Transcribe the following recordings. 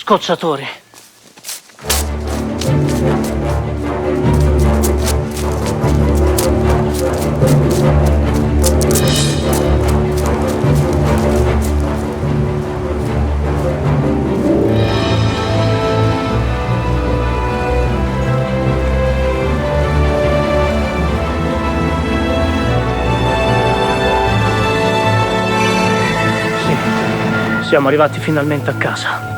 Scocciatori. Sì, siamo arrivati finalmente a casa.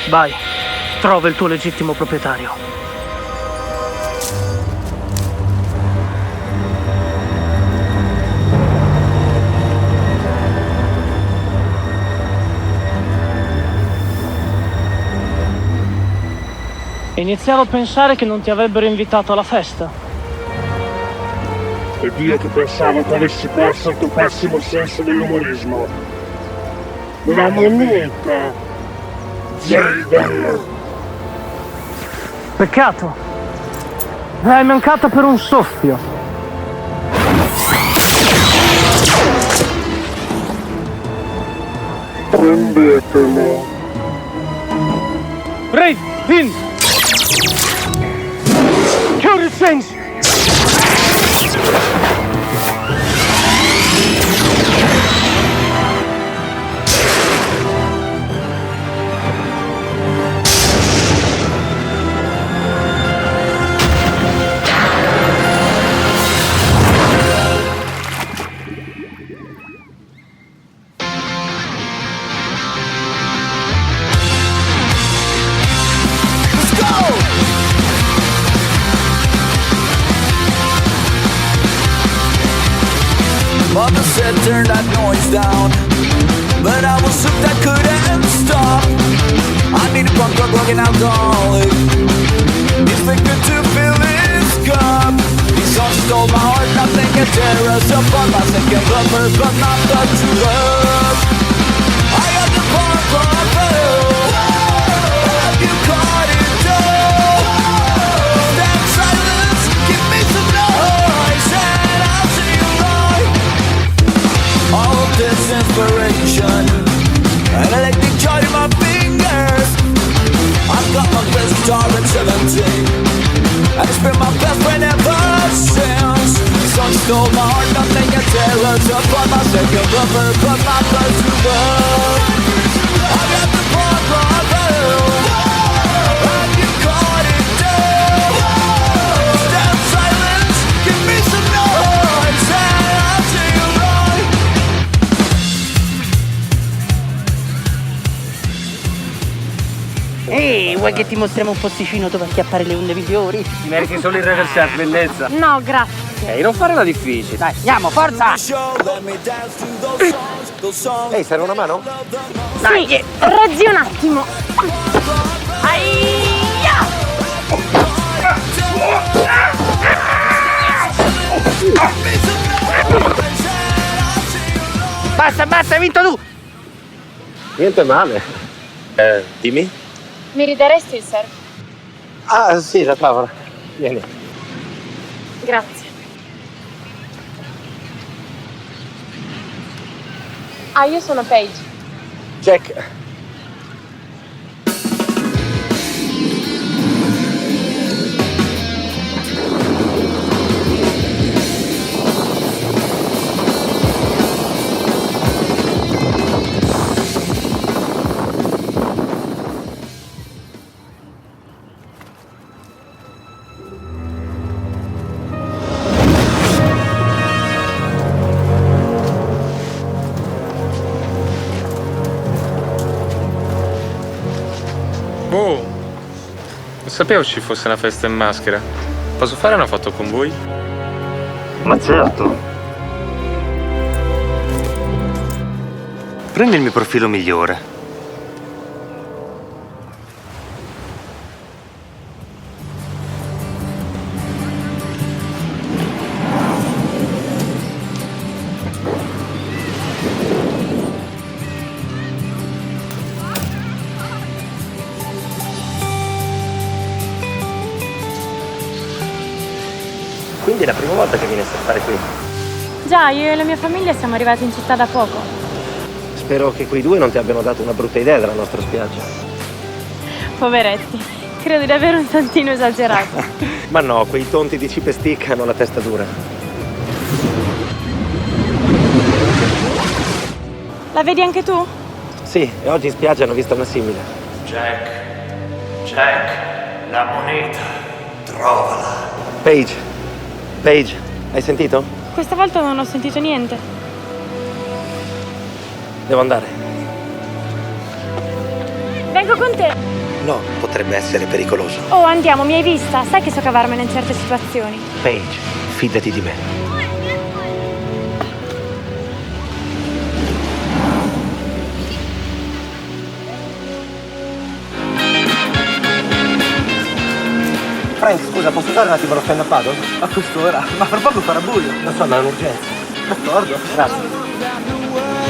Vai, trova il tuo legittimo proprietario. Iniziavo a pensare che non ti avrebbero invitato alla festa. Ed io che pensavo che avessi perso il tuo pessimo senso dell'umorismo. La moneta! Jaden! Peccato. È mancata per un soffio. Prendetelo! Raid, in! Cure it things! Mother said turn that noise down, but I was hooked, I couldn't stop. I need a punk rock rockin' alcoholic, expected to fill his cup. These songs stole my heart, nothing can tear us apart. My second lover, but not the true love. I got the punk rock bell. Have you caught it though? Stand silence, give me some noise, and I'll see you right. All of this inspiration, an electric joy in my fingers. I've got my best guitar at 17, and it's been my best friend ever since. These songs stole my heart, nothing can tear us apart. My second lover, but my first true love. I got the punk rock bell. Have you caught it too? Stand silence, give me some noise, and I'll see you right. Ehi, vuoi che ti mostriamo un posticino dove acchiappare le onde migliori? Ti meriti solo il reversal, bellezza. No, grazie. Ehi, non fare la difficile. Dai, andiamo, forza! Ehi, serve una mano? Dai, Sì, reggi un attimo. Aia! Basta, basta, hai vinto tu! Niente male. Dimmi? Mi ridaresti il surf? Ah, sì, la tavola. Vieni. Grazie. Ah, io sono Paige. Jack. Oh, non sapevo ci fosse una festa in maschera. Posso fare una foto con voi? Ma certo! Prendi il mio profilo migliore. Quindi è la prima volta che vieni a surfare qui. Già, io e la mia famiglia siamo arrivati in città da poco. Spero che quei due non ti abbiano dato una brutta idea della nostra spiaggia. Poveretti, credo di avere un tantino esagerato. Ma no, quei tonti di Chip e Stick hanno la testa dura. La vedi anche tu? Sì, e oggi in spiaggia hanno visto una simile. Jack, la moneta, trovala. Paige, hai sentito? Questa volta non ho sentito niente. Devo andare. Vengo con te. No, potrebbe essere pericoloso. Oh, andiamo, mi hai vista? Sai che so cavarmene in certe situazioni. Paige, fidati di me. Frank, scusa, posso usare un attimo lo stand up paddle? A quest'ora? Ma fra poco farà buio. Lo so, ma è un'urgenza. D'accordo. Grazie.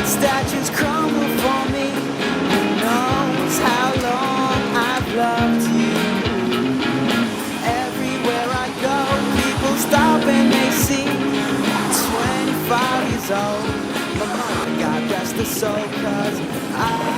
Statues crumble for me. Who knows how long I've loved you? Everywhere I go, people stop and they see 25 years old. But my God, that's the soul, 'cause I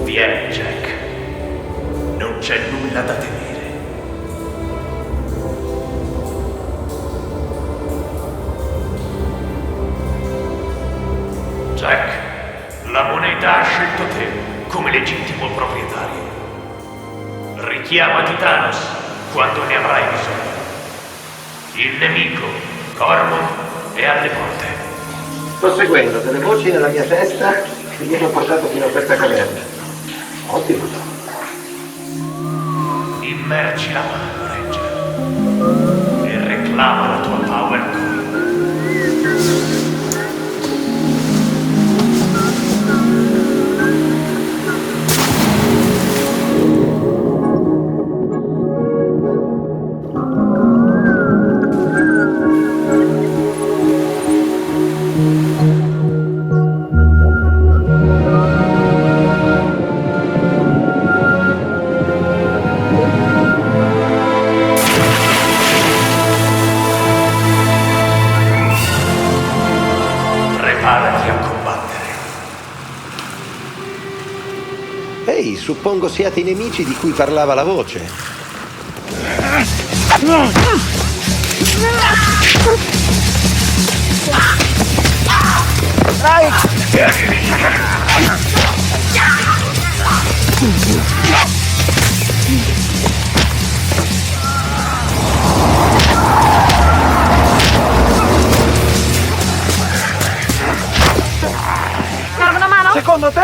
Vieni, Jack. Non c'è nulla da temere. Jack, la moneta ha scelto te come legittimo proprietario. Richiama Titanos quando ne avrai bisogno. Il nemico, Cormon, è alle porte. Sto seguendo delle voci nella mia testa che mi hanno portato fino a questa caverna. Ottimo. Immergi la mano, Ranger, e reclama la tua power coin. Preparati a combattere. Ehi, suppongo siate i nemici di cui parlava la voce. Serve una mano? Secondo te?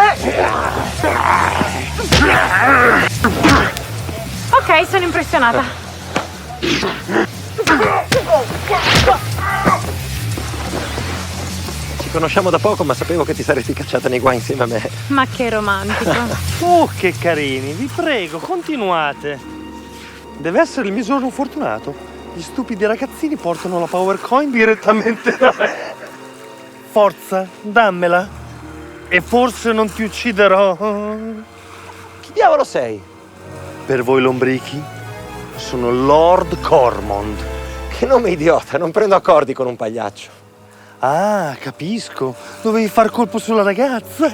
Ok, sono impressionata. Ci conosciamo da poco, ma sapevo che ti saresti cacciata nei guai insieme a me. Ma che romantico. Oh, che carini. Vi prego, continuate. Deve essere il mio giorno fortunato. Gli stupidi ragazzini portano la power coin direttamente da me. Forza, dammela. E forse non ti ucciderò. Chi diavolo sei? Per voi lombrichi, sono Lord Cormond. Che nome idiota, non prendo accordi con un pagliaccio. Ah, capisco. Dovevi far colpo sulla ragazza.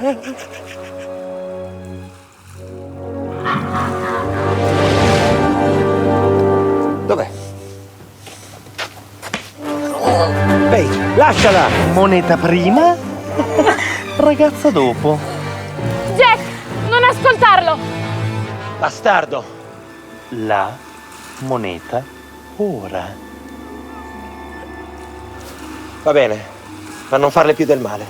Dov'è? Paige, lasciala! Moneta prima, ragazza dopo. Jack, non ascoltarlo! Bastardo! La moneta ora. Va bene, ma non farle più del male.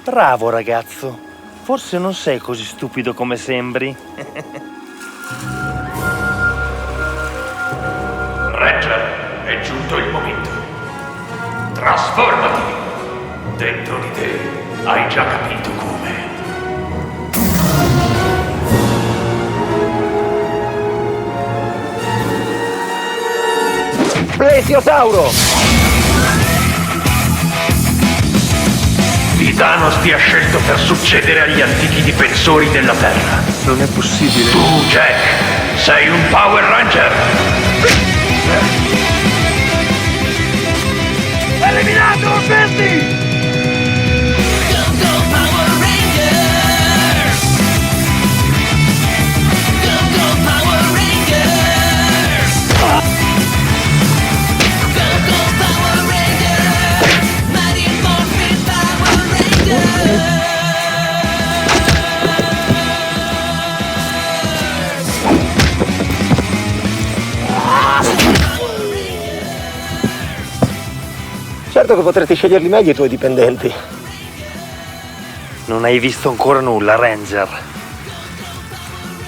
Bravo ragazzo, forse non sei così stupido come sembri. Ranger, è giunto il momento. Trasformati! Dentro di te hai già capito come. Plesiosauro! Titanos ti ha scelto per succedere agli antichi difensori della Terra. Non è possibile. Tu, Jack, sei un Power Ranger! Eliminato, Verdi! Certo che potresti sceglierli meglio i tuoi dipendenti. Non hai visto ancora nulla, Ranger.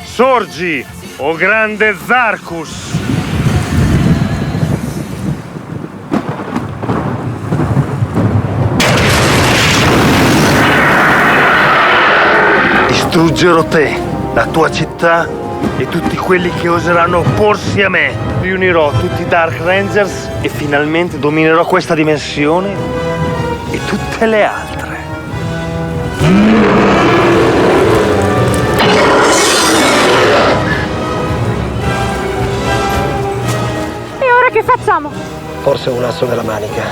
Sorgi, o grande Zarkus! Distruggerò te, la tua città e tutti quelli che oseranno opporsi a me. Riunirò tutti i Dark Rangers e finalmente dominerò questa dimensione e tutte le altre. E ora che facciamo? Forse un asso nella manica.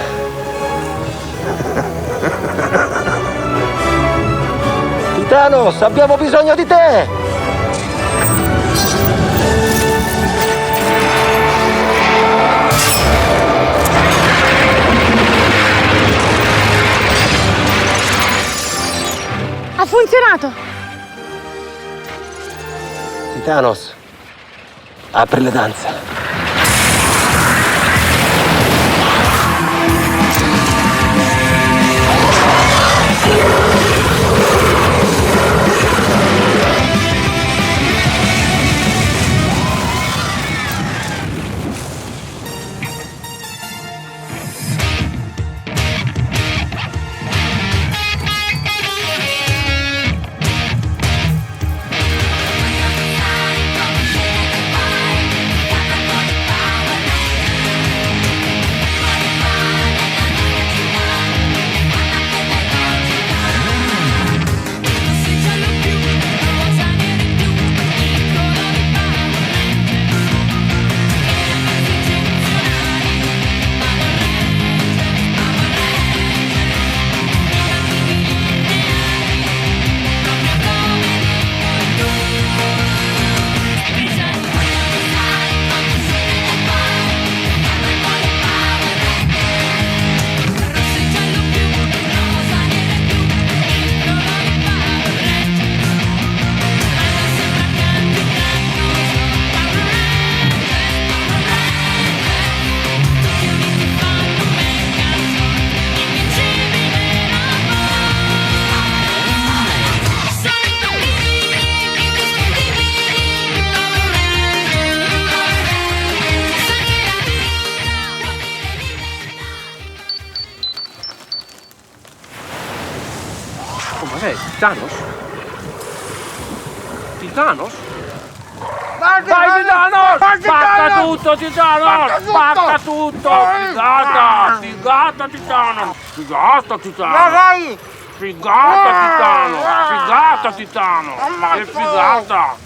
Titanos, abbiamo bisogno di te! Ha funzionato! Titanos, apri le danze. Ma è Titanos? Titanos? Vai Titanos! Spacca tutto Titanos! Spacca tutto! Figata! Figata Titanos! Figata Titanos! Figata Titanos! Figata Titanos! Che figata!